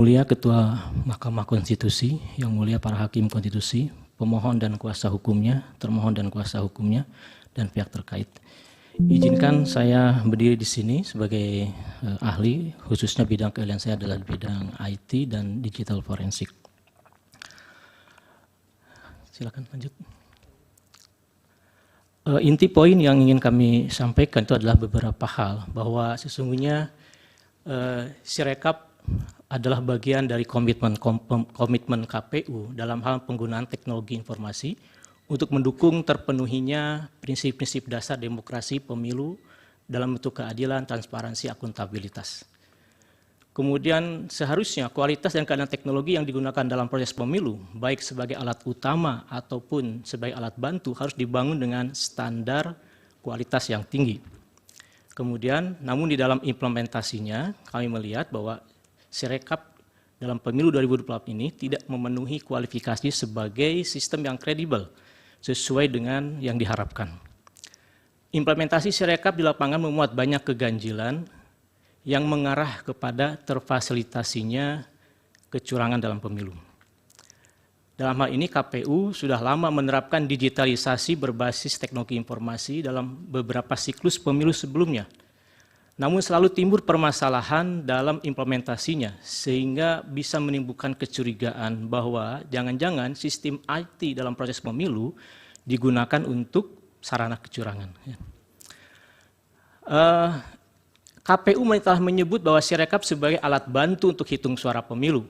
Mulia Ketua Mahkamah Konstitusi, yang mulia para hakim konstitusi, pemohon dan kuasa hukumnya, termohon dan kuasa hukumnya, dan pihak terkait. Izinkan saya berdiri di sini sebagai ahli, khususnya bidang keahlian saya adalah bidang IT dan digital forensik. Silakan lanjut. Inti poin yang ingin kami sampaikan itu adalah beberapa hal, bahwa sesungguhnya Sirekap adalah bagian dari komitmen KPU dalam hal penggunaan teknologi informasi untuk mendukung terpenuhinya prinsip-prinsip dasar demokrasi pemilu dalam bentuk keadilan, transparansi, akuntabilitas. Kemudian seharusnya kualitas dan keadaan teknologi yang digunakan dalam proses pemilu, baik sebagai alat utama ataupun sebagai alat bantu, harus dibangun dengan standar kualitas yang tinggi. Kemudian, namun di dalam implementasinya, kami melihat bahwa Sirekap dalam pemilu 2024 ini tidak memenuhi kualifikasi sebagai sistem yang kredibel sesuai dengan yang diharapkan. Implementasi Sirekap di lapangan memuat banyak keganjilan yang mengarah kepada terfasilitasinya kecurangan dalam pemilu. Dalam hal ini KPU sudah lama menerapkan digitalisasi berbasis teknologi informasi dalam beberapa siklus pemilu sebelumnya. Namun selalu timbul permasalahan dalam implementasinya sehingga bisa menimbulkan kecurigaan bahwa jangan-jangan sistem IT dalam proses pemilu digunakan untuk sarana kecurangan. KPU telah menyebut bahwa Sirekap sebagai alat bantu untuk hitung suara pemilu.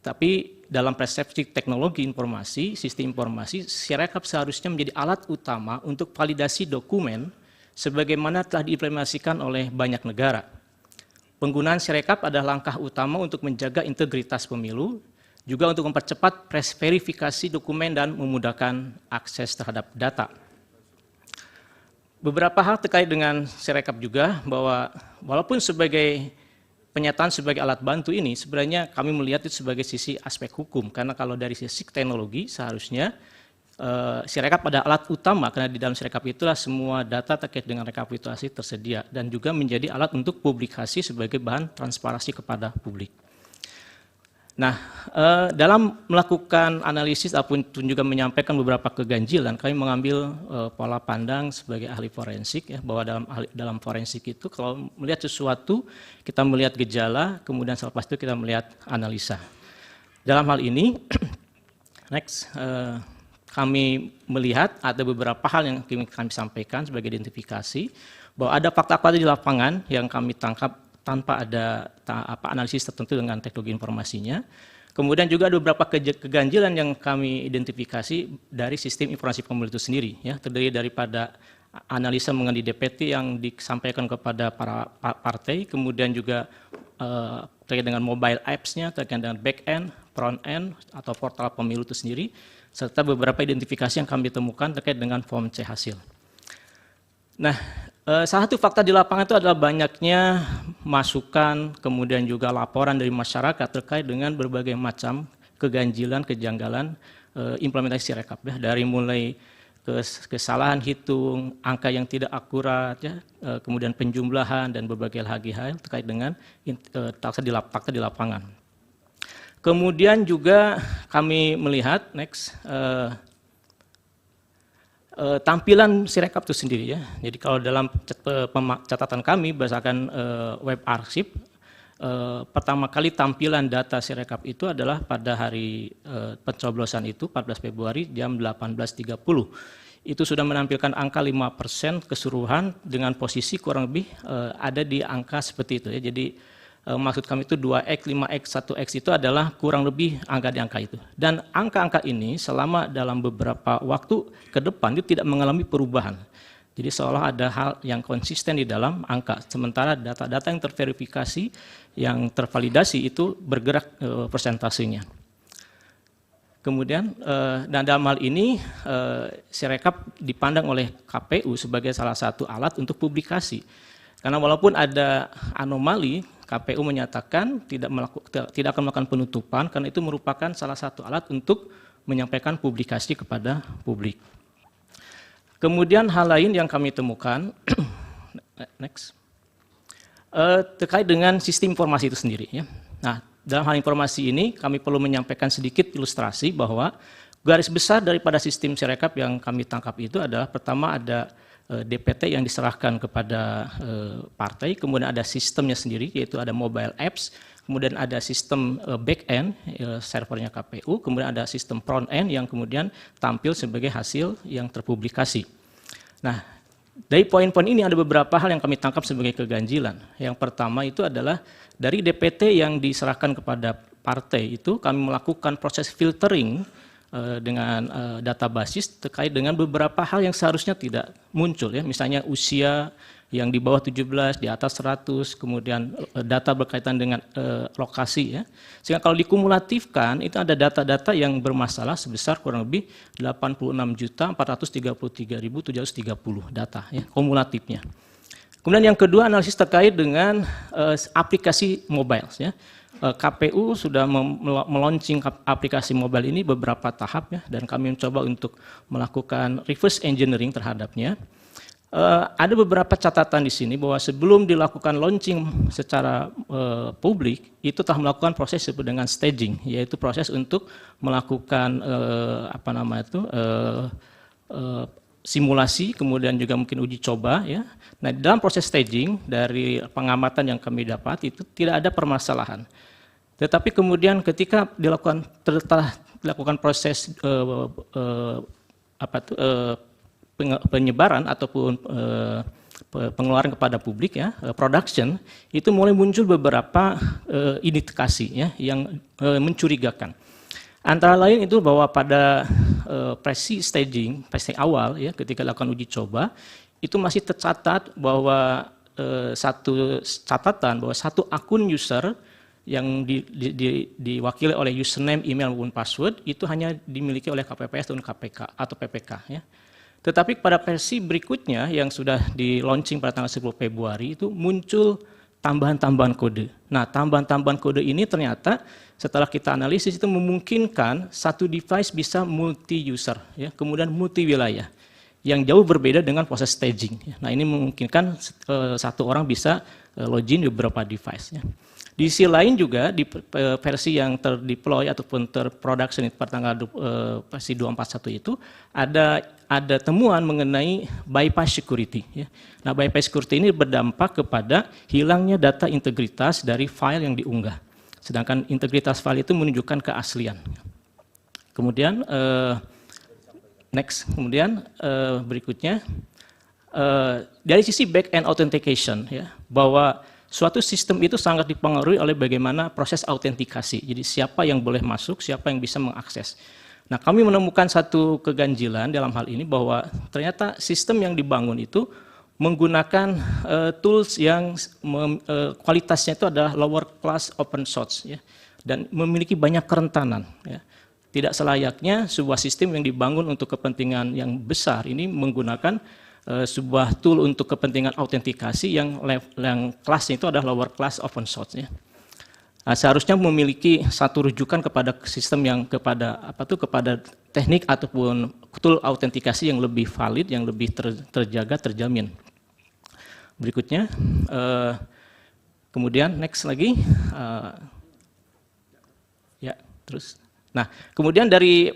Tapi dalam persepsi teknologi informasi, sistem informasi, Sirekap seharusnya menjadi alat utama untuk validasi dokumen sebagaimana telah diimplementasikan oleh banyak negara. Penggunaan Sirekap adalah langkah utama untuk menjaga integritas pemilu, juga untuk mempercepat verifikasi dokumen dan memudahkan akses terhadap data. Beberapa hal terkait dengan Sirekap juga, bahwa walaupun sebagai penyataan sebagai alat bantu ini, sebenarnya kami melihat itu sebagai sisi aspek hukum, karena kalau dari sisi teknologi seharusnya Sirekap pada alat utama, karena di dalam Sirekap itulah semua data terkait dengan rekapitulasi tersedia dan juga menjadi alat untuk publikasi sebagai bahan transparansi kepada publik. Nah, dalam melakukan analisis ataupun juga menyampaikan beberapa keganjilan, kami mengambil pola pandang sebagai ahli forensik, ya, bahwa dalam forensik itu kalau melihat sesuatu kita melihat gejala, kemudian selepas itu kita melihat analisa. Dalam hal ini, next. Kami melihat ada beberapa hal yang kami sampaikan sebagai identifikasi, bahwa ada fakta-fakta di lapangan yang kami tangkap tanpa ada analisis tertentu dengan teknologi informasinya. Kemudian juga ada beberapa keganjilan yang kami identifikasi dari sistem informasi pemilu itu sendiri, ya, terdiri daripada analisa mengenai DPT yang disampaikan kepada para partai, kemudian juga terkait dengan mobile apps-nya, terkait dengan back-end, front-end, atau portal pemilu itu sendiri, serta beberapa identifikasi yang kami temukan terkait dengan form C hasil. Nah, salah satu fakta di lapangan itu adalah banyaknya masukan, kemudian juga laporan dari masyarakat terkait dengan berbagai macam keganjilan, kejanggalan implementasi Sirekap, ya, dari mulai kesalahan hitung, angka yang tidak akurat, ya, kemudian penjumlahan dan berbagai hal terkait dengan fakta di lapangan. Kemudian juga kami melihat tampilan Sirekap itu sendiri, ya. Jadi kalau dalam catatan kami berdasarkan web arsip, pertama kali tampilan data Sirekap itu adalah pada hari pencoblosan itu 14 Februari jam 18.30. Itu sudah menampilkan angka 5% keseluruhan dengan posisi kurang lebih ada di angka seperti itu, ya. Jadi maksud kami itu 2X, 5X, 1X itu adalah kurang lebih angka di angka itu. Dan angka-angka ini selama dalam beberapa waktu ke depan itu tidak mengalami perubahan. Jadi seolah ada hal yang konsisten di dalam angka. Sementara data-data yang terverifikasi, yang tervalidasi itu bergerak persentasenya. Kemudian, dan dalam hal ini Sirekap dipandang oleh KPU sebagai salah satu alat untuk publikasi. Karena walaupun ada anomali, KPU menyatakan tidak akan melakukan penutupan karena itu merupakan salah satu alat untuk menyampaikan publikasi kepada publik. Kemudian hal lain yang kami temukan, next, terkait dengan sistem informasi itu sendiri, ya. Nah, dalam hal informasi ini kami perlu menyampaikan sedikit ilustrasi bahwa garis besar daripada sistem Sirekap yang kami tangkap itu adalah pertama ada DPT yang diserahkan kepada partai, kemudian ada sistemnya sendiri yaitu ada mobile apps, kemudian ada sistem back-end servernya KPU, kemudian ada sistem front-end yang kemudian tampil sebagai hasil yang terpublikasi. Nah, dari poin-poin ini ada beberapa hal yang kami tangkap sebagai keganjilan. Yang pertama itu adalah dari DPT yang diserahkan kepada partai itu kami melakukan proses filtering dengan data basis terkait dengan beberapa hal yang seharusnya tidak muncul ya, misalnya usia yang di bawah 17, di atas 100, kemudian data berkaitan dengan lokasi ya. Sehingga kalau dikumulatifkan itu ada data-data yang bermasalah sebesar kurang lebih 86.433.730 data ya, kumulatifnya. Kemudian yang kedua analisis terkait dengan aplikasi mobile ya. KPU sudah meluncing aplikasi mobile ini beberapa tahap ya, dan kami mencoba untuk melakukan reverse engineering terhadapnya. Ada beberapa catatan di sini bahwa sebelum dilakukan launching secara publik itu telah melakukan proses disebut dengan staging, yaitu proses untuk melakukan simulasi, kemudian juga mungkin uji coba ya. Nah, dalam proses staging dari pengamatan yang kami dapat itu tidak ada permasalahan. Tetapi kemudian ketika telah dilakukan proses penyebaran ataupun pengeluaran kepada publik ya, production, itu mulai muncul beberapa indikasi ya yang mencurigakan. Antara lain itu bahwa pada staging awal ya, ketika dilakukan uji coba itu masih tercatat bahwa satu akun user yang diwakili oleh username, email maupun password itu hanya dimiliki oleh KPPS dan KPK atau PPK ya. Tetapi pada versi berikutnya yang sudah di launching pada tanggal 10 Februari itu muncul tambahan-tambahan kode. Nah, tambahan-tambahan kode ini ternyata setelah kita analisis itu memungkinkan satu device bisa multi user ya, kemudian multi wilayah yang jauh berbeda dengan proses staging. Nah, ini memungkinkan satu orang bisa login di beberapa device ya. Di sisi lain juga di versi yang terdeploy ataupun terproduction pada tanggal versi 241 itu ada temuan mengenai bypass security ya. Nah, bypass security ini berdampak kepada hilangnya data integritas dari file yang diunggah. Sedangkan integritas file itu menunjukkan keaslian. Kemudian berikutnya dari sisi back-end authentication ya, bahwa suatu sistem itu sangat dipengaruhi oleh bagaimana proses autentikasi. Jadi siapa yang boleh masuk, siapa yang bisa mengakses. Nah, kami menemukan satu keganjilan dalam hal ini bahwa ternyata sistem yang dibangun itu menggunakan tools yang kualitasnya itu adalah lower class open source ya, dan memiliki banyak kerentanan ya. Tidak selayaknya sebuah sistem yang dibangun untuk kepentingan yang besar ini menggunakan sebuah tool untuk kepentingan autentikasi yang kelasnya itu adalah lower class open source ya. Nah, seharusnya memiliki satu rujukan kepada sistem yang kepada teknik ataupun tool autentikasi yang lebih valid, yang lebih terjaga, terjamin. Berikutnya, kemudian next lagi, ya terus. Nah, kemudian dari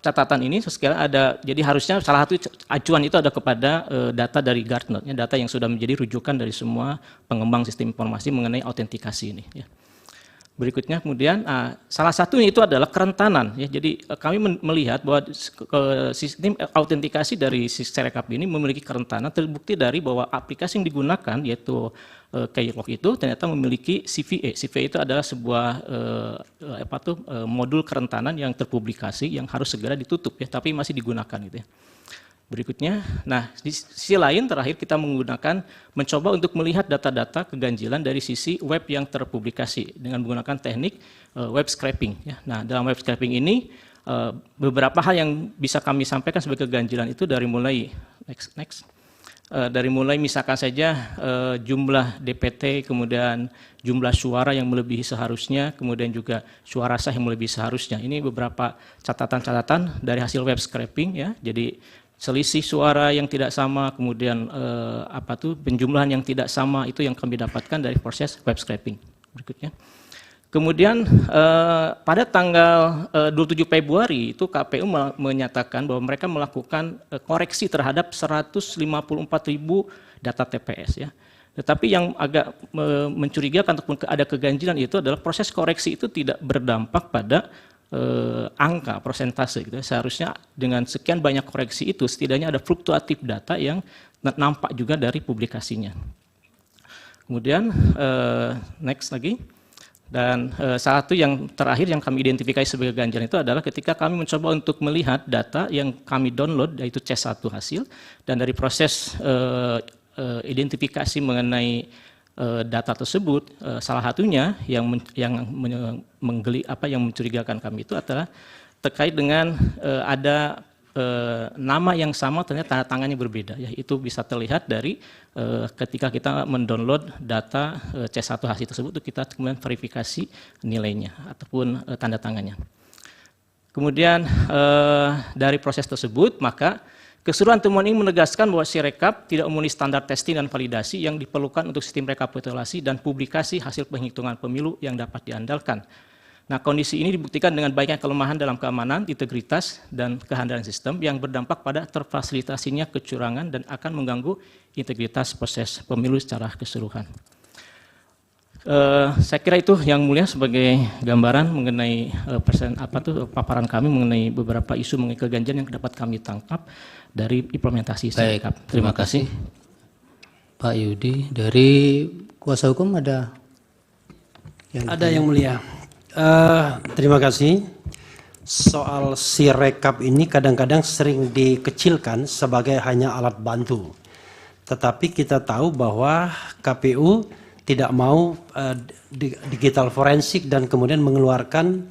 catatan ini sekarang ada, jadi harusnya salah satu acuan itu ada kepada data dari Gartner, ya, data yang sudah menjadi rujukan dari semua pengembang sistem informasi mengenai autentikasi ini. Ya. Berikutnya kemudian salah satunya itu adalah kerentanan. Ya, jadi kami melihat bahwa sistem autentikasi dari Sirekap ini memiliki kerentanan, terbukti dari bahwa aplikasi yang digunakan yaitu Keylog itu ternyata memiliki CVE. CVE itu adalah sebuah modul kerentanan yang terpublikasi yang harus segera ditutup ya, tapi masih digunakan gitu ya. Berikutnya, nah di sisi lain terakhir kita mencoba untuk melihat data-data keganjilan dari sisi web yang terpublikasi dengan menggunakan teknik web scraping ya. Nah, dalam web scraping ini beberapa hal yang bisa kami sampaikan sebagai keganjilan itu dari mulai dari mulai misalkan saja jumlah DPT, kemudian jumlah suara yang melebihi seharusnya, kemudian juga suara sah yang melebihi seharusnya. Ini beberapa catatan-catatan dari hasil web scraping ya. Jadi selisih suara yang tidak sama, kemudian penjumlahan yang tidak sama itu yang kami dapatkan dari proses web scraping. Berikutnya. Kemudian pada tanggal 27 Februari itu KPU menyatakan bahwa mereka melakukan koreksi terhadap 154.000 data TPS ya. Tetapi yang agak mencurigakan ataupun ada keganjilan itu adalah proses koreksi itu tidak berdampak pada angka persentase gitu. Seharusnya dengan sekian banyak koreksi itu setidaknya ada fluktuatif data yang nampak juga dari publikasinya. Kemudian next lagi. Dan salah satu yang terakhir yang kami identifikasi sebagai ganjalan itu adalah ketika kami mencoba untuk melihat data yang kami download, yaitu C1 hasil, dan dari proses identifikasi mengenai data tersebut, salah satunya yang mencurigakan kami itu adalah terkait dengan ada nama yang sama ternyata tanda tangannya berbeda, ya itu bisa terlihat dari ketika kita mendownload data C1 hasil tersebut kita kemudian verifikasi nilainya ataupun tanda tangannya. Kemudian dari proses tersebut maka keseluruhan temuan ini menegaskan bahwa Sirekap tidak memenuhi standar testing dan validasi yang diperlukan untuk sistem rekapitulasi dan publikasi hasil penghitungan pemilu yang dapat diandalkan. Nah, kondisi ini dibuktikan dengan banyaknya kelemahan dalam keamanan, integritas, dan kehandalan sistem yang berdampak pada terfasilitasinya kecurangan dan akan mengganggu integritas proses pemilu secara keseluruhan. Saya kira itu yang mulia sebagai gambaran mengenai paparan kami mengenai beberapa isu mengenai keganjilan yang dapat kami tangkap dari implementasi Sirekap. Terima kasih. Pak Yudi, dari kuasa hukum ada yang mulia. Terima kasih. Soal Sirekap ini kadang-kadang sering dikecilkan sebagai hanya alat bantu. Tetapi kita tahu bahwa KPU tidak mau digital forensik dan kemudian mengeluarkan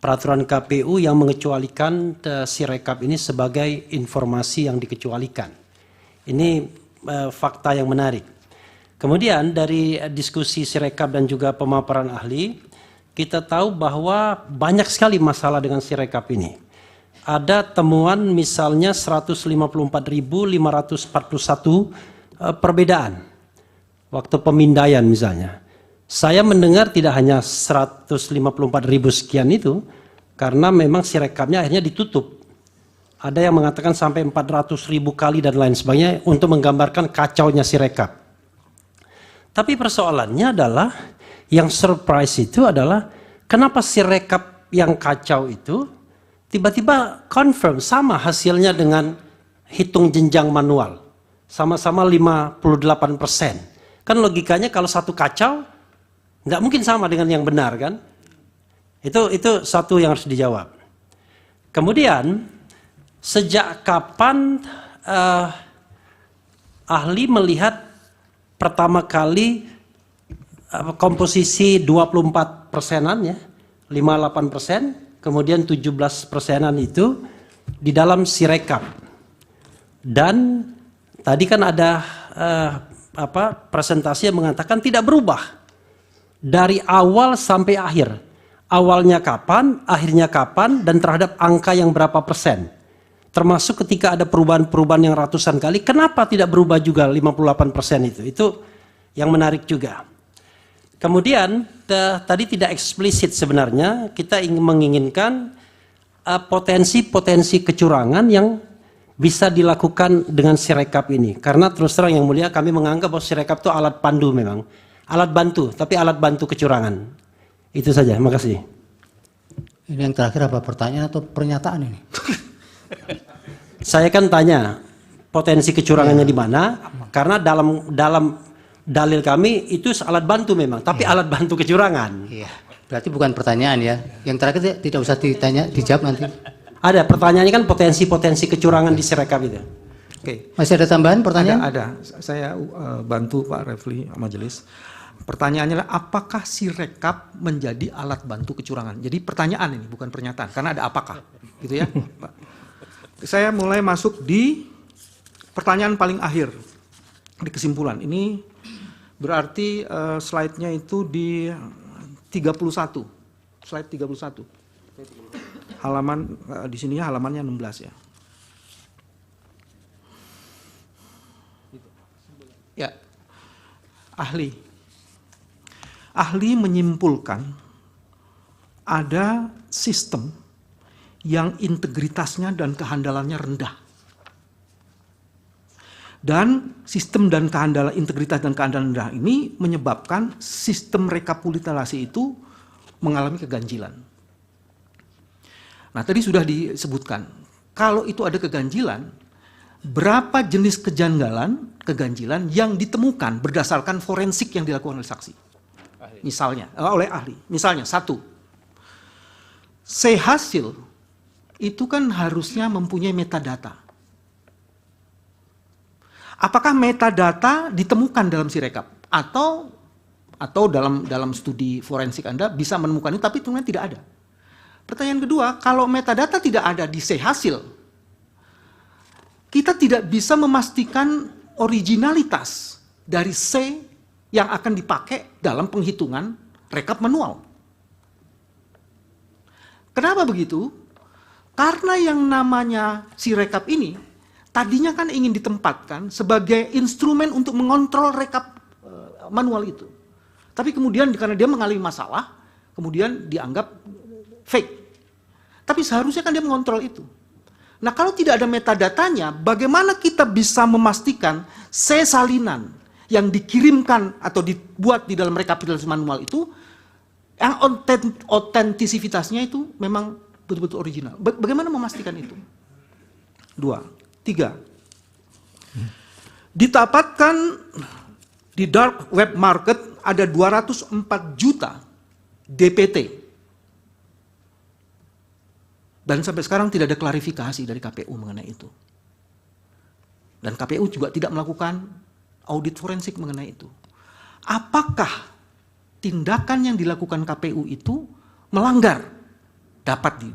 peraturan KPU yang mengecualikan Sirekap ini sebagai informasi yang dikecualikan. Ini fakta yang menarik. Kemudian dari diskusi Sirekap dan juga pemaparan ahli, kita tahu bahwa banyak sekali masalah dengan Sirekap ini. Ada temuan misalnya 154.541 perbedaan waktu pemindaian misalnya. Saya mendengar tidak hanya 154.000 sekian itu, karena memang Sirekapnya akhirnya ditutup. Ada yang mengatakan sampai 400.000 kali dan lain sebagainya untuk menggambarkan kacaunya Sirekap. Tapi persoalannya adalah yang surprise itu adalah kenapa Sirekap yang kacau itu tiba-tiba confirm sama hasilnya dengan hitung jenjang manual. Sama-sama 58%. Kan logikanya kalau satu kacau nggak mungkin sama dengan yang benar kan? Itu satu yang harus dijawab. Kemudian sejak kapan ahli melihat pertama kali komposisi 24%-an ya, 58%, kemudian 17%-an itu di dalam Sirekap. Dan tadi kan ada presentasi yang mengatakan tidak berubah dari awal sampai akhir. Awalnya kapan, akhirnya kapan, dan terhadap angka yang berapa persen. Termasuk ketika ada perubahan-perubahan yang ratusan kali, kenapa tidak berubah juga 58% itu? Itu yang menarik juga. Kemudian tadi tidak eksplisit sebenarnya kita menginginkan potensi-potensi kecurangan yang bisa dilakukan dengan Sirekap ini. Karena terus terang yang mulia kami menganggap bahwa Sirekap itu alat pandu memang. Alat bantu, tapi alat bantu kecurangan. Itu saja, terima kasih. Ini yang terakhir apa pertanyaan atau pernyataan ini? Saya kan tanya potensi kecurangannya di mana? Karena dalam dalil kami itu alat bantu memang, tapi alat bantu kecurangan. Iya. Berarti bukan pertanyaan ya. Yang terakhir tidak usah dijawab nanti. Ada pertanyaannya kan potensi-potensi kecurangan di Sirekap itu. Oke. Masih ada tambahan pertanyaan? Ada. Saya bantu Pak Refli majelis. Pertanyaannya adalah apakah Sirekap menjadi alat bantu kecurangan? Jadi pertanyaan ini bukan pernyataan karena ada apakah, gitu ya, Pak. Saya mulai masuk di pertanyaan paling akhir di kesimpulan. Ini berarti slide-nya itu di 31. Slide 31. Halaman di sininya halamannya 16 ya. Ya. Ahli menyimpulkan ada sistem yang integritasnya dan kehandalannya rendah. Dan sistem dan kehandalan, integritas dan kehandalan rendah ini menyebabkan sistem rekapitulasi itu mengalami keganjilan. Nah, tadi sudah disebutkan, kalau itu ada keganjilan, berapa jenis keganjilan yang ditemukan berdasarkan forensik yang dilakukan oleh saksi. Misalnya, oleh ahli. Misalnya, satu, C hasil itu kan harusnya mempunyai metadata. Apakah metadata ditemukan dalam Sirekap atau dalam studi forensik Anda bisa menemukan itu tapi ternyata tidak ada. Pertanyaan kedua, kalau metadata tidak ada di C hasil, kita tidak bisa memastikan originalitas dari C yang akan dipakai dalam penghitungan rekap manual. Kenapa begitu? Karena yang namanya Sirekap ini tadinya kan ingin ditempatkan sebagai instrumen untuk mengontrol rekap manual itu. Tapi kemudian karena dia mengalami masalah, kemudian dianggap fake. Tapi seharusnya kan dia mengontrol itu. Nah, kalau tidak ada metadatanya, bagaimana kita bisa memastikan C salinan yang dikirimkan atau dibuat di dalam rekapitulasi manual itu yang otentisitasnya itu memang betul-betul original. Bagaimana memastikan itu? 2. 3. Didapatkan di dark web market ada 204 juta DPT. Dan sampai sekarang tidak ada klarifikasi dari KPU mengenai itu. Dan KPU juga tidak melakukan audit forensik mengenai itu. Apakah tindakan yang dilakukan KPU itu melanggar, dapat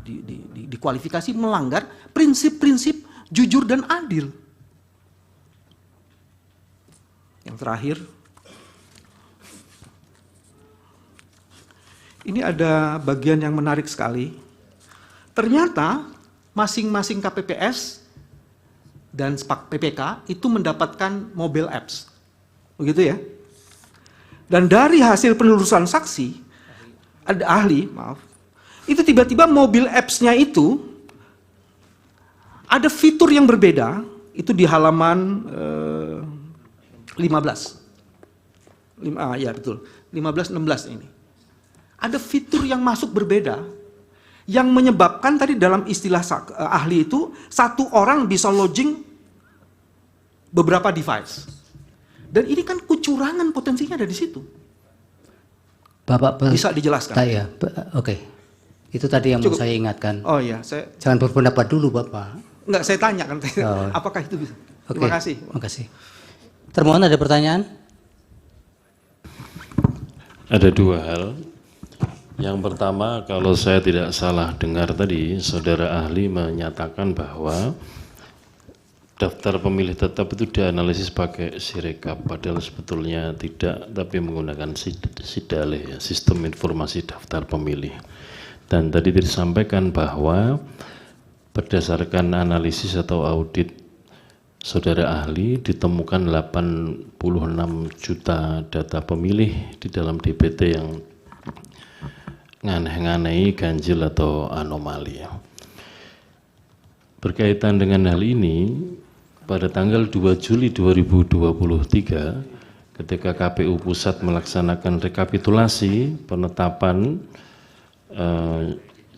dikualifikasi melanggar prinsip-prinsip jujur dan adil? Yang terakhir, ini ada bagian yang menarik sekali. Ternyata masing-masing KPPS dan PPK itu mendapatkan mobile apps. Begitu ya? Dan dari hasil penelusuran saksi, ada ahli, maaf, itu tiba-tiba mobile apps-nya itu ada fitur yang berbeda, itu di halaman 15. Ya betul, 15-16 ini. Ada fitur yang masuk berbeda, yang menyebabkan tadi dalam istilah ahli itu, satu orang bisa login beberapa device. Dan ini kan kecurangan potensinya ada di situ. Bapak bisa dijelaskan? Ya, oke. Itu tadi yang mau saya ingatkan. Oh iya, jangan berpendapat dulu, Bapak. Enggak, saya tanya kan, apakah itu bisa? Oke, terima kasih. Terima kasih. Termohon ada pertanyaan? Ada dua hal. Yang pertama, kalau saya tidak salah dengar tadi, saudara ahli menyatakan bahwa daftar pemilih tetap itu dianalisis pakai Sirekap, padahal sebetulnya tidak, tapi menggunakan SIDALE, Sistem Informasi Daftar Pemilih. Dan tadi disampaikan bahwa berdasarkan analisis atau audit saudara ahli ditemukan 86 juta data pemilih di dalam DPT yang nganeh-nganehi, ganjil atau anomali. Berkaitan dengan hal ini, pada tanggal 2 Juli 2023 ketika KPU Pusat melaksanakan rekapitulasi penetapan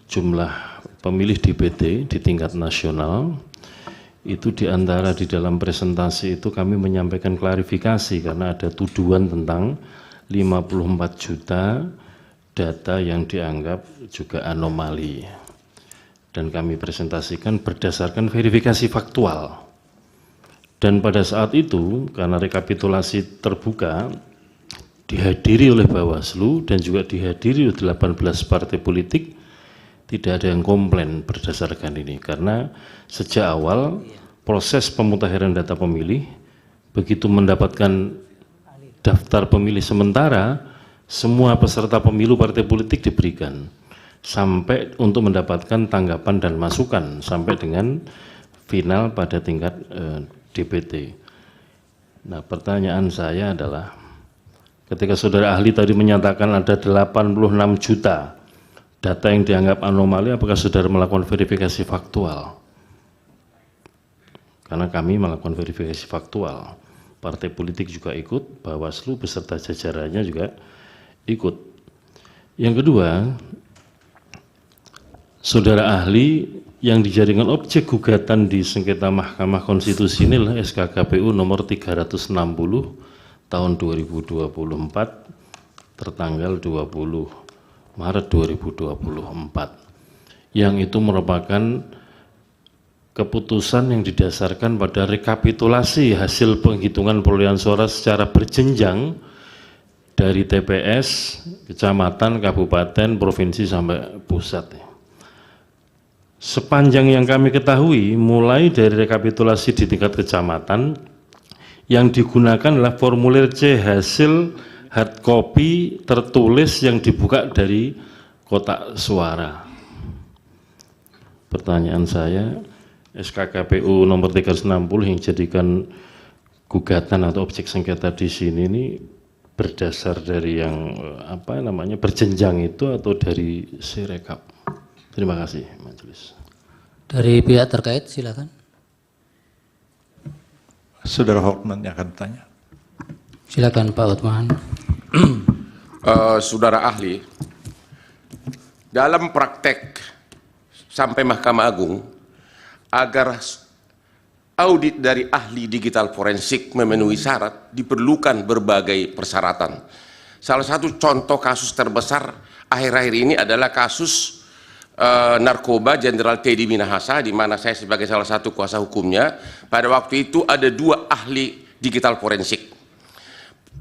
jumlah pemilih DPT di tingkat nasional, itu diantara di dalam presentasi itu kami menyampaikan klarifikasi karena ada tuduhan tentang 54 juta data yang dianggap juga anomali. Dan kami presentasikan berdasarkan verifikasi faktual. Dan pada saat itu, karena rekapitulasi terbuka, dihadiri oleh Bawaslu dan juga dihadiri oleh 18 partai politik, tidak ada yang komplain berdasarkan ini. Karena sejak awal proses pemutahiran data pemilih, begitu mendapatkan daftar pemilih sementara, semua peserta pemilu partai politik diberikan. Sampai untuk mendapatkan tanggapan dan masukan, sampai dengan final pada tingkat DPT. Nah, pertanyaan saya adalah, ketika saudara ahli tadi menyatakan ada 86 juta data yang dianggap anomali, apakah saudara melakukan verifikasi faktual? Karena kami melakukan verifikasi faktual. Partai politik juga ikut, Bawaslu beserta jajarannya juga ikut. Yang kedua, saudara ahli yang dijadikan objek gugatan di sengketa Mahkamah Konstitusi ini adalah SK KPU nomor 360 tahun 2024 tertanggal 20 Maret 2024, yang itu merupakan keputusan yang didasarkan pada rekapitulasi hasil penghitungan perolehan suara secara berjenjang dari TPS, kecamatan, kabupaten, provinsi sampai pusat. Sepanjang yang kami ketahui, mulai dari rekapitulasi di tingkat kecamatan, yang digunakan adalah formulir C hasil hard copy tertulis yang dibuka dari kotak suara. Pertanyaan saya, SK KPU nomor 360 yang jadikan gugatan atau objek sengketa di sini ini berdasar dari yang berjenjang itu atau dari Sirekap? Terima kasih, Majelis. Dari pihak terkait, silakan. Saudara Hotman yang akan bertanya. Silakan Pak Hotman. Saudara ahli, dalam praktek sampai Mahkamah Agung, agar audit dari ahli digital forensik memenuhi syarat, diperlukan berbagai persyaratan. Salah satu contoh kasus terbesar akhir-akhir ini adalah kasus narkoba Jenderal Teddy Minahasa, di mana saya sebagai salah satu kuasa hukumnya. Pada waktu itu ada 2 ahli digital forensik.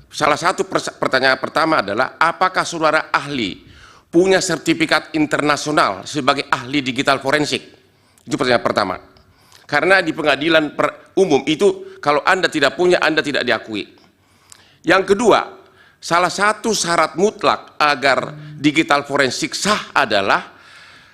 Salah satu pertanyaan pertama adalah, apakah saudara ahli punya sertifikat internasional sebagai ahli digital forensik? Itu pertanyaan pertama. Karena di pengadilan umum itu kalau Anda tidak punya, Anda tidak diakui. Yang kedua, salah satu syarat mutlak agar digital forensik sah adalah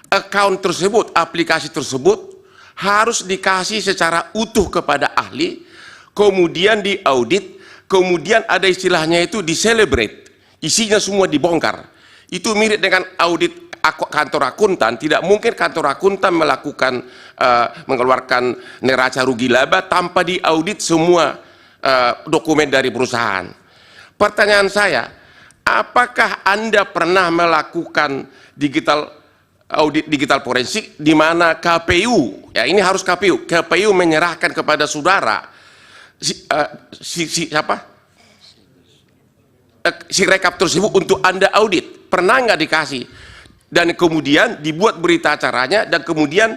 account tersebut, aplikasi tersebut harus dikasih secara utuh kepada ahli, kemudian diaudit, kemudian ada istilahnya itu di-celebrate, isinya semua dibongkar. Itu mirip dengan audit kantor akuntan. Tidak mungkin kantor akuntan melakukan mengeluarkan neraca rugi laba tanpa diaudit semua dokumen dari perusahaan. Pertanyaan saya, apakah Anda pernah melakukan audit digital forensik di mana KPU, ya ini harus KPU menyerahkan kepada saudara Sirekap tersebut untuk Anda audit? Pernah nggak dikasih? Dan kemudian dibuat berita acaranya dan kemudian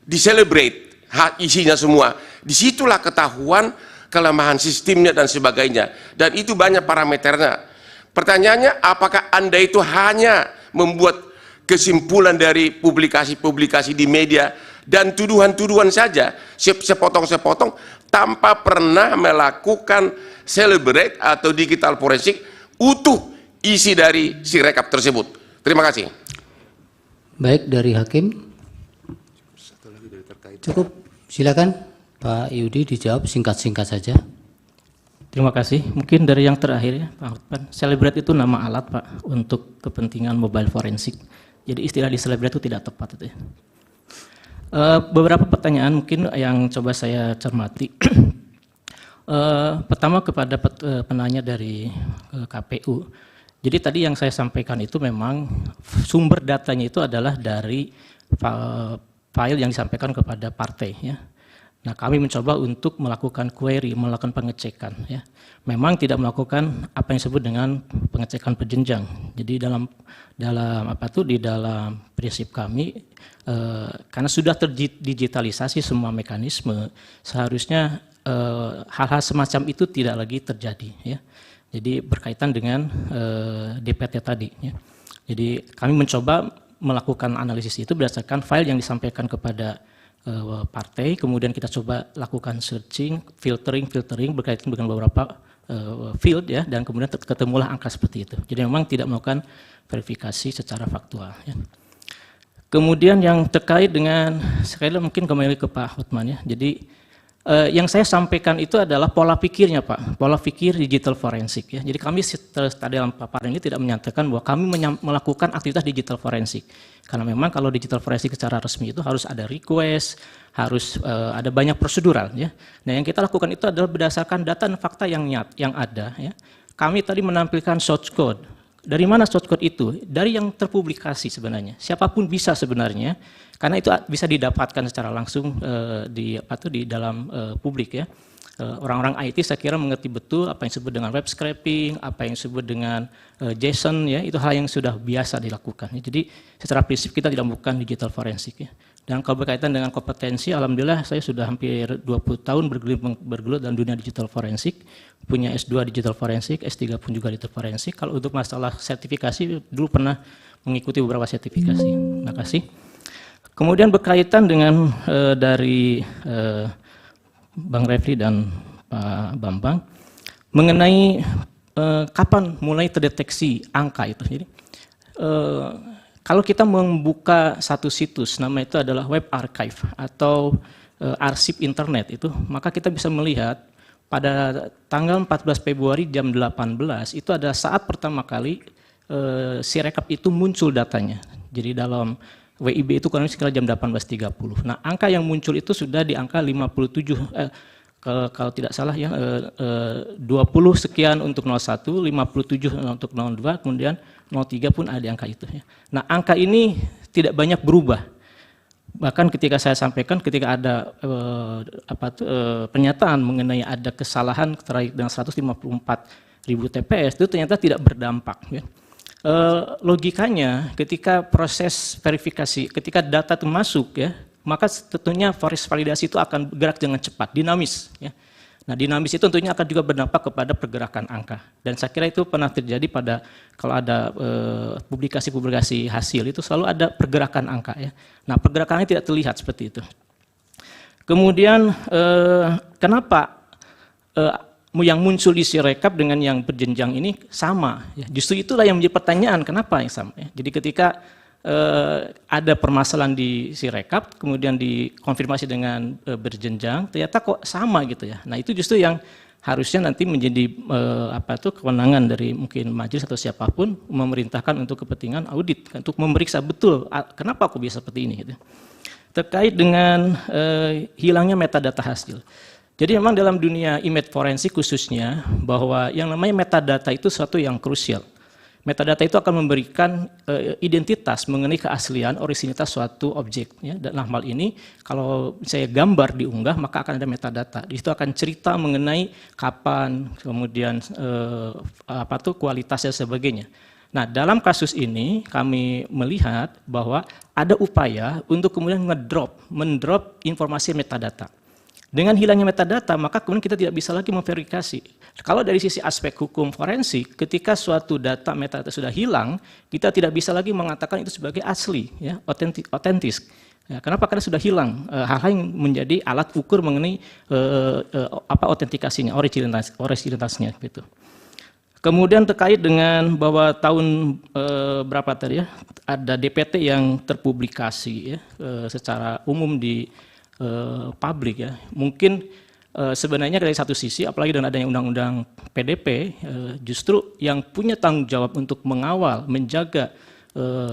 di-celebrate isinya semua. Disitulah ketahuan kelemahan sistemnya dan sebagainya. Dan itu banyak parameternya. Pertanyaannya, apakah Anda itu hanya membuat kesimpulan dari publikasi-publikasi di media dan tuduhan-tuduhan saja, sepotong-sepotong, tanpa pernah melakukan celebrate atau digital forensik utuh isi dari Sirekap tersebut? Terima kasih. Baik, dari Hakim. Cukup, silakan Pak Yudi dijawab singkat-singkat saja. Terima kasih. Mungkin dari yang terakhir ya, Pak Hotman. Celebrate itu nama alat, Pak, untuk kepentingan mobile forensik. Jadi istilah di celebrate itu tidak tepat itu ya. Beberapa pertanyaan mungkin yang coba saya cermati. Pertama kepada penanya dari KPU. Jadi tadi yang saya sampaikan itu memang sumber datanya itu adalah dari file yang disampaikan kepada partai ya. Nah, kami mencoba untuk melakukan query, melakukan pengecekan ya. Memang tidak melakukan apa yang disebut dengan pengecekan berjenjang. Jadi dalam prinsip kami karena sudah terdigitalisasi semua mekanisme, seharusnya hal-hal semacam itu tidak lagi terjadi ya. Jadi berkaitan dengan DPT tadi ya. Jadi kami mencoba melakukan analisis itu berdasarkan file yang disampaikan kepada partai, kemudian kita coba lakukan searching, filtering berkaitan dengan beberapa field ya, dan kemudian ketemulah angka seperti itu. Jadi memang tidak melakukan verifikasi secara faktual ya. Kemudian yang terkait dengan, sekali lagi mungkin kembali ke Pak Hotman ya. Jadi Yang saya sampaikan itu adalah pola pikirnya Pak, pola pikir digital forensik ya. Jadi kami tadi dalam paparan ini tidak menyatakan bahwa kami melakukan aktivitas digital forensik. Karena memang kalau digital forensik secara resmi itu harus ada request, harus ada banyak prosedural ya. Nah yang kita lakukan itu adalah berdasarkan data dan fakta yang ada ya. Kami tadi menampilkan source code. Dari mana source code itu? Dari yang terpublikasi sebenarnya. Siapapun bisa sebenarnya. Karena itu bisa didapatkan secara langsung di dalam publik ya. Orang-orang IT saya kira mengerti betul apa yang disebut dengan web scraping, apa yang disebut dengan JSON ya, itu hal yang sudah biasa dilakukan. Jadi secara prinsip kita tidak melakukan digital forensik ya. Dan kalau berkaitan dengan kompetensi, alhamdulillah saya sudah hampir 20 tahun bergelut dalam dunia digital forensik, punya S2 digital forensik, S3 pun juga digital forensik. Kalau untuk masalah sertifikasi dulu pernah mengikuti beberapa sertifikasi. Terima kasih. Kemudian berkaitan dengan dari Bang Refli dan Pak Bambang mengenai kapan mulai terdeteksi angka itu. Jadi kalau kita membuka satu situs, nama itu adalah web archive atau arsip internet itu, maka kita bisa melihat pada tanggal 14 Februari jam 18 itu ada saat pertama kali Sirekap itu muncul datanya. Jadi dalam WIB itu kurang lebih sekitar jam 18.30. Nah, angka yang muncul itu sudah di angka 57, kalau tidak salah ya, 20 sekian untuk 01, 57 untuk 02, kemudian 03 pun ada di angka itu. Ya. Nah, angka ini tidak banyak berubah. Bahkan ketika saya sampaikan, ketika ada pernyataan mengenai ada kesalahan terkait dengan 154.000 TPS, itu ternyata tidak berdampak. Ya. Logikanya ketika proses verifikasi, ketika data itu masuk ya, maka tentunya proses validasi itu akan bergerak dengan cepat, dinamis ya. Nah, dinamis itu tentunya akan juga berdampak kepada pergerakan angka. Dan saya kira itu pernah terjadi pada kalau ada publikasi-publikasi hasil itu selalu ada pergerakan angka ya. Nah, pergerakannya tidak terlihat seperti itu. Kemudian kenapa yang muncul di Sirekap dengan yang berjenjang ini sama. Ya. Justru itulah yang menjadi pertanyaan, kenapa yang sama. Ya. Jadi ketika ada permasalahan di Sirekap, kemudian dikonfirmasi dengan berjenjang, ternyata kok sama gitu ya. Nah itu justru yang harusnya nanti menjadi kewenangan dari mungkin majelis atau siapapun memerintahkan untuk kepentingan audit, untuk memeriksa betul kenapa kok bisa seperti ini. Gitu. Terkait dengan hilangnya metadata hasil. Jadi memang dalam dunia image forensik khususnya bahwa yang namanya metadata itu sesuatu yang krusial. Metadata itu akan memberikan identitas mengenai keaslian originalitas suatu objek. Ya. Dalam hal ini kalau saya gambar diunggah maka akan ada metadata. Di situ akan cerita mengenai kapan, kemudian kualitasnya sebagainya. Nah dalam kasus ini kami melihat bahwa ada upaya untuk kemudian mendrop informasi metadata. Dengan hilangnya metadata, maka kemudian kita tidak bisa lagi memverifikasi. Kalau dari sisi aspek hukum forensik, ketika suatu data metadata sudah hilang, kita tidak bisa lagi mengatakan itu sebagai asli, ya, otentis. Ya, kenapa? Karena sudah hilang hal-hal yang menjadi alat ukur mengenai autentikasinya, originalitasnya, gitu. Kemudian terkait dengan bahwa tahun berapa tadi ya, ada DPT yang terpublikasi ya, secara umum di publik ya, mungkin sebenarnya dari satu sisi, apalagi dengan adanya undang-undang PDP, justru yang punya tanggung jawab untuk mengawal, menjaga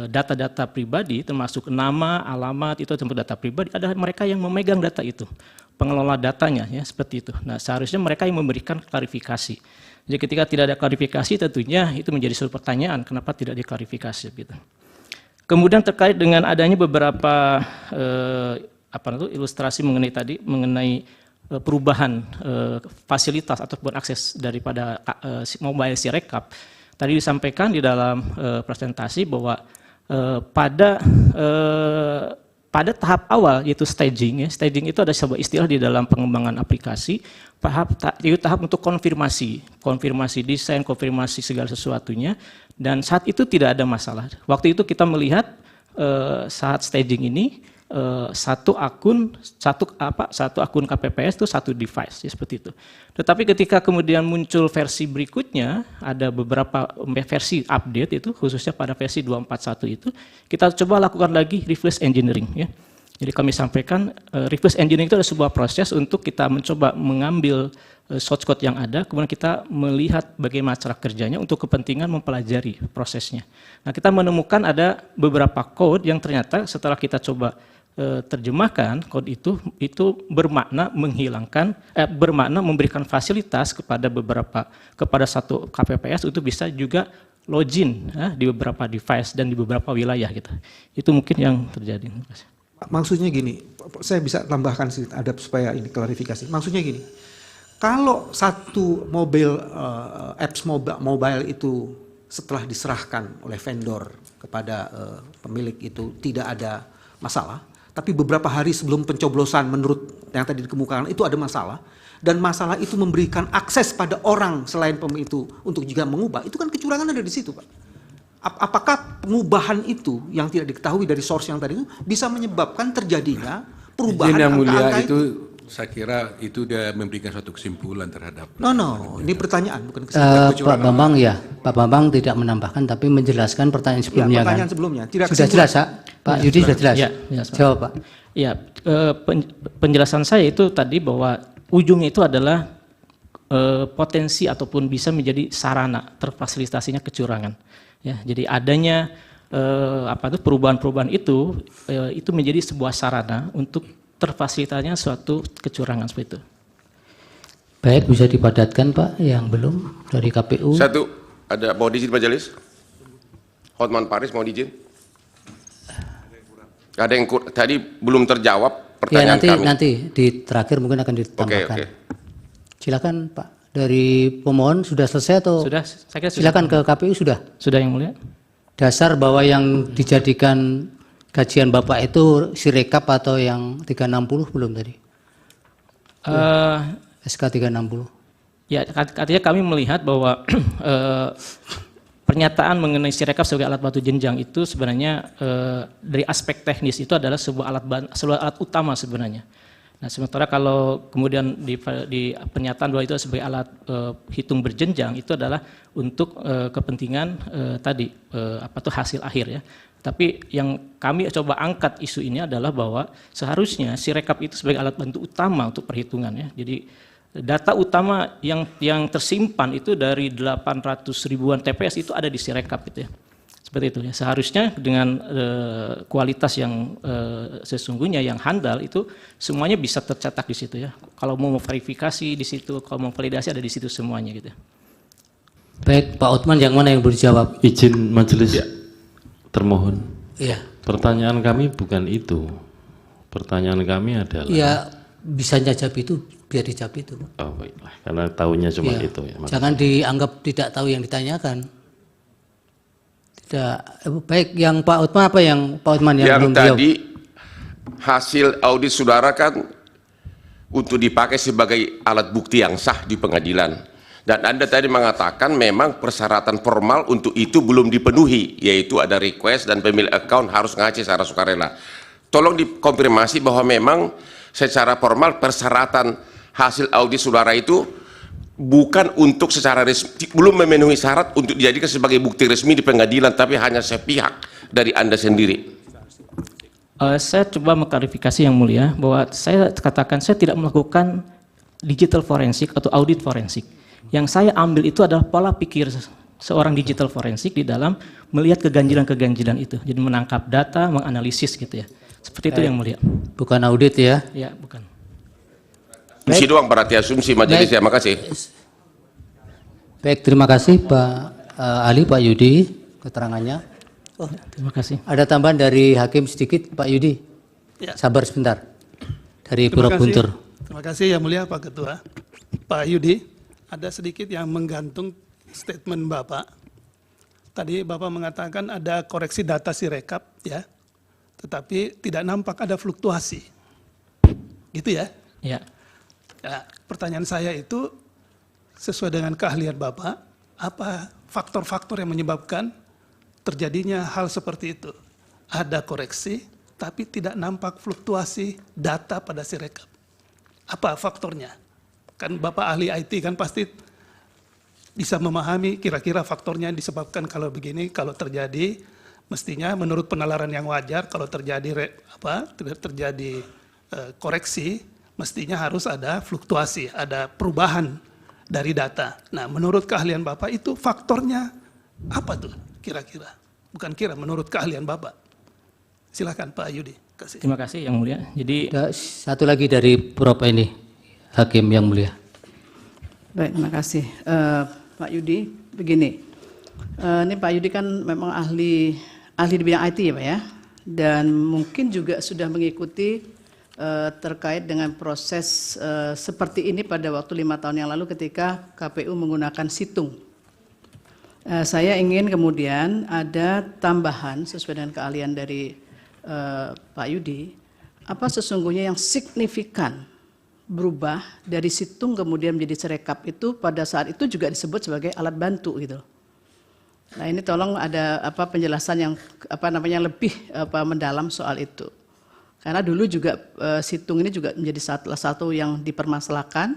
data-data pribadi, termasuk nama, alamat, itu termasuk data pribadi, adalah mereka yang memegang data itu, pengelola datanya ya, seperti itu. Nah seharusnya mereka yang memberikan klarifikasi. Jadi ketika tidak ada klarifikasi tentunya itu menjadi suatu pertanyaan, kenapa tidak diklarifikasi gitu. Kemudian terkait dengan adanya beberapa ilustrasi mengenai perubahan fasilitas ataupun akses daripada mobile Sirekap. Tadi disampaikan di dalam presentasi bahwa pada tahap awal yaitu staging, ya, staging itu ada sebuah istilah di dalam pengembangan aplikasi, tahap untuk konfirmasi desain, konfirmasi segala sesuatunya, dan saat itu tidak ada masalah. Waktu itu kita melihat saat staging ini satu akun KPPS itu satu device ya, seperti itu. Tetapi ketika kemudian muncul versi berikutnya, ada beberapa versi update itu khususnya pada versi 241 itu, kita coba lakukan lagi reverse engineering ya. Jadi kami sampaikan reverse engineering itu adalah sebuah proses untuk kita mencoba mengambil source code yang ada, kemudian kita melihat bagaimana cara kerjanya untuk kepentingan mempelajari prosesnya. Nah, kita menemukan ada beberapa code yang ternyata setelah kita coba terjemahkan code itu bermakna menghilangkan, bermakna memberikan fasilitas kepada satu KPPS untuk bisa juga login di beberapa device dan di beberapa wilayah gitu. Itu mungkin yang terjadi. Terima kasih. Maksudnya gini, saya bisa tambahkan sedikit ada supaya ini klarifikasi. Maksudnya gini, kalau satu apps mobile itu setelah diserahkan oleh vendor kepada pemilik itu tidak ada masalah, tapi beberapa hari sebelum pencoblosan menurut yang tadi dikemukakan itu ada masalah, dan masalah itu memberikan akses pada orang selain pemilik itu untuk juga mengubah, itu kan kecurangan ada di situ, Pak. Apakah pengubahan itu yang tidak diketahui dari source yang tadi itu bisa menyebabkan terjadinya perubahan Yang mulia angka-angka itu saya kira itu dia memberikan suatu kesimpulan terhadap. No, ini pertanyaan bukan kesimpulan Pak kecurangan. Bambang ya, Pak Bambang tidak menambahkan tapi menjelaskan pertanyaan sebelumnya pertanyaan kan. sebelumnya. Tidak Sudah jelas, Pak Yudi sudah jelas. Ya, Jawab, Pak. Ya, penjelasan saya itu tadi bahwa ujungnya itu adalah potensi ataupun bisa menjadi sarana terfasilitasinya kecurangan. Ya, jadi adanya perubahan-perubahan itu menjadi sebuah sarana untuk terfasilitasinya suatu kecurangan seperti itu. Baik, bisa dipadatkan Pak yang belum dari KPU. Satu, ada mau diizin majelis? Hotman Paris mau diizin? Ada yang tadi belum terjawab pertanyaan ya, kami. nanti di terakhir mungkin akan ditambahkan. Oke. Silakan Pak. Dari pemohon sudah selesai atau? Sudah, saya kira sudah. Silakan ke KPU sudah. Sudah yang mulia. Dasar bahwa yang dijadikan kajian Bapak itu Sirekap atau yang 360 belum tadi? SK 360. Ya, artinya kami melihat bahwa pernyataan mengenai Sirekap sebagai alat bantu jenjang itu sebenarnya dari aspek teknis itu adalah sebuah alat utama sebenarnya. Nah, sementara kalau kemudian di pernyataan bahwa itu sebagai alat hitung berjenjang itu adalah untuk kepentingan tadi hasil akhir ya. Tapi yang kami coba angkat isu ini adalah bahwa seharusnya Sirekap itu sebagai alat bantu utama untuk perhitungan ya. Jadi data utama yang tersimpan itu dari 800 ribuan TPS itu ada di Sirekap gitu ya. Seperti itu ya. Seharusnya dengan kualitas yang sesungguhnya yang handal itu semuanya bisa tercetak di situ ya. Kalau mau verifikasi di situ, kalau mau validasi ada di situ semuanya gitu. Baik, Pak Otman yang mana yang boleh jawab? Izin majelis termohon. Iya. Pertanyaan kami bukan itu. Pertanyaan kami adalah. Ya bisa jawab itu, biar dijawab itu. Oh baiklah, karena tahunya cuma Ya. itu ya. Jangan dianggap tidak tahu yang ditanyakan. Tidak. Baik, yang Pak Otman apa yang Pak Otman yang belum dijawab? Tadi hasil audit saudara kan untuk dipakai sebagai alat bukti yang sah di pengadilan. Dan Anda tadi mengatakan memang persyaratan formal untuk itu belum dipenuhi, yaitu ada request dan pemilik account harus ngaji secara sukarela. Tolong dikonfirmasi bahwa memang secara formal persyaratan hasil audit saudara itu bukan untuk secara resmi, belum memenuhi syarat untuk dijadikan sebagai bukti resmi di pengadilan, tapi hanya sepihak dari Anda sendiri. Saya coba mengklarifikasi yang mulia bahwa saya katakan saya tidak melakukan digital forensik atau audit forensik. Yang saya ambil itu adalah pola pikir seorang digital forensik di dalam melihat keganjilan-keganjilan itu. Jadi menangkap data, menganalisis gitu ya. Seperti itu yang mulia. Bukan audit ya? Ya, bukan. Asumsi doang berarti asumsi majelis ya, makasih. Baik, terima kasih Pak Ali, Pak Yudi keterangannya. Oh, Terima kasih. ada tambahan dari Hakim sedikit, Pak Yudi. Ya. Sabar sebentar. Dari Terima Pura kasih. Guntur. Terima kasih yang mulia Pak Ketua. Pak Yudi, ada sedikit yang menggantung statement Bapak. Tadi Bapak mengatakan ada koreksi data Sirekap ya, tetapi tidak nampak ada fluktuasi. Gitu ya? Ya. Ya, pertanyaan saya itu sesuai dengan keahlian Bapak, apa faktor-faktor yang menyebabkan terjadinya hal seperti itu? Ada koreksi, tapi tidak nampak fluktuasi data pada Sirekap. Apa faktornya? Kan Bapak ahli IT kan pasti bisa memahami kira-kira faktornya disebabkan kalau begini, kalau terjadi Mestinya menurut penalaran yang wajar kalau terjadi terjadi koreksi, mestinya harus ada fluktuasi, ada perubahan dari data. Nah, menurut keahlian Bapak itu faktornya apa tuh kira-kira? Bukan kira, menurut keahlian Bapak. Silakan Pak Yudi. Kasih. Terima kasih Yang Mulia. Jadi Ada satu lagi dari Prof ini, Hakim Yang Mulia. Baik, terima kasih. Pak Yudi, begini, ini Pak Yudi kan memang ahli di bidang IT ya Pak ya, dan mungkin juga sudah mengikuti terkait dengan proses seperti ini pada waktu 5 tahun yang lalu ketika KPU menggunakan situng. Saya ingin kemudian ada tambahan sesuai dengan keahlian dari Pak Yudi, apa sesungguhnya yang signifikan berubah dari situng kemudian menjadi Sirekap itu pada saat itu juga disebut sebagai alat bantu gitu. Nah, ini tolong ada penjelasan yang lebih mendalam soal itu. Karena dulu juga situng ini juga menjadi salah satu yang dipermasalahkan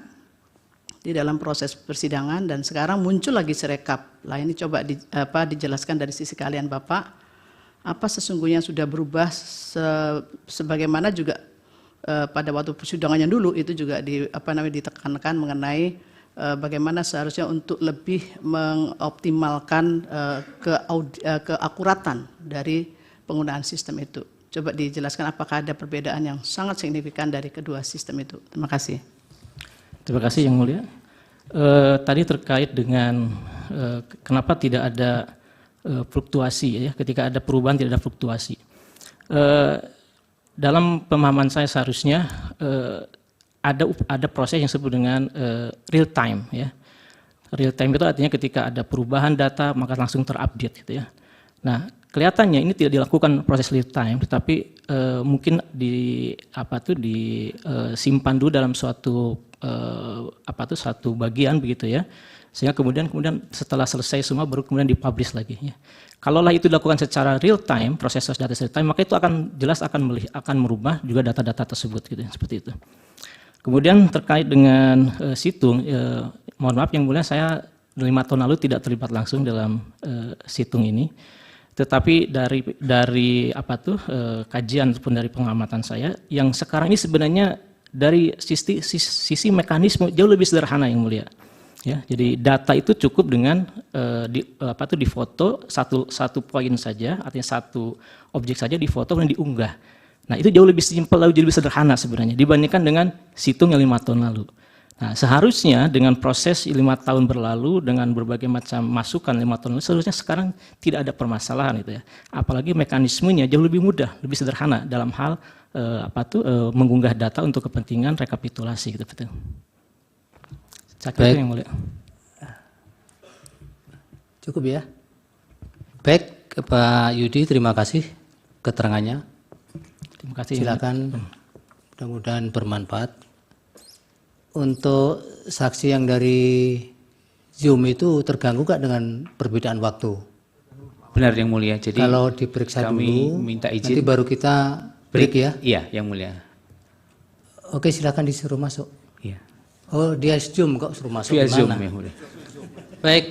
di dalam proses persidangan dan sekarang muncul lagi Sirekap. Lah ini coba dijelaskan dari sisi keahlian Bapak apa sesungguhnya sudah berubah sebagaimana juga pada waktu persidangannya dulu itu juga ditekankan mengenai bagaimana seharusnya untuk lebih mengoptimalkan keakuratan dari penggunaan sistem itu. Coba dijelaskan apakah ada perbedaan yang sangat signifikan dari kedua sistem itu. Terima kasih. terima kasih Yang Mulia. Tadi terkait dengan kenapa tidak ada fluktuasi ya, ketika ada perubahan tidak ada fluktuasi. Dalam pemahaman saya seharusnya ada proses yang disebut dengan real time ya. Real time itu artinya ketika ada perubahan data maka langsung terupdate gitu ya. Nah, kelihatannya ini tidak dilakukan proses real time, tetapi mungkin disimpan dulu dalam suatu satu bagian begitu ya. Sehingga kemudian setelah selesai semua baru kemudian dipublish lagi ya. Kalaulah itu dilakukan secara real time, proses data real time, maka itu akan jelas akan merubah juga data-data tersebut gitu ya, seperti itu. Kemudian terkait dengan situng, mohon maaf Yang Mulia, saya 5 tahun lalu tidak terlibat langsung dalam situng ini. Tetapi dari kajian ataupun dari pengamatan saya, yang sekarang ini sebenarnya dari sisi mekanisme jauh lebih sederhana Yang Mulia. Ya, jadi data itu cukup dengan difoto satu poin saja, artinya satu objek saja difoto dan diunggah. Nah, itu jauh lebih simpel, jauh lebih sederhana sebenarnya dibandingkan dengan situng yang 5 tahun lalu. Nah, seharusnya dengan proses 5 tahun berlalu dengan berbagai macam masukan 5 tahun lalu, seharusnya sekarang tidak ada permasalahan itu ya. Apalagi mekanismenya jauh lebih mudah, lebih sederhana dalam hal mengunggah data untuk kepentingan rekapitulasi gitu betul. Saya kira itu Yang Mulia. Cukup ya. Baik, Pak Yudi, terima kasih keterangannya. Terima kasih. Silakan, mudah-mudahan bermanfaat. Untuk saksi yang dari Zoom itu terganggu nggak dengan perbedaan waktu? Benar Yang Mulia. Jadi kalau diperiksa kami dulu, minta izin. nanti baru kita break ya? Iya, Yang Mulia. Oke, silakan disuruh masuk. Iya. Oh, dia Zoom kok suruh masuk Via Zoom, gimana? Yang Mulia. Baik.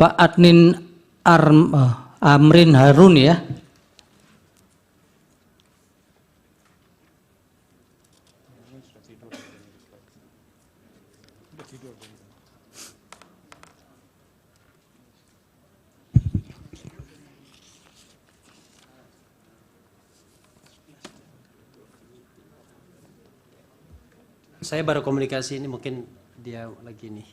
Pak Adnin Amrin Harun ya. Saya baru komunikasi ini, mungkin dia lagi nih.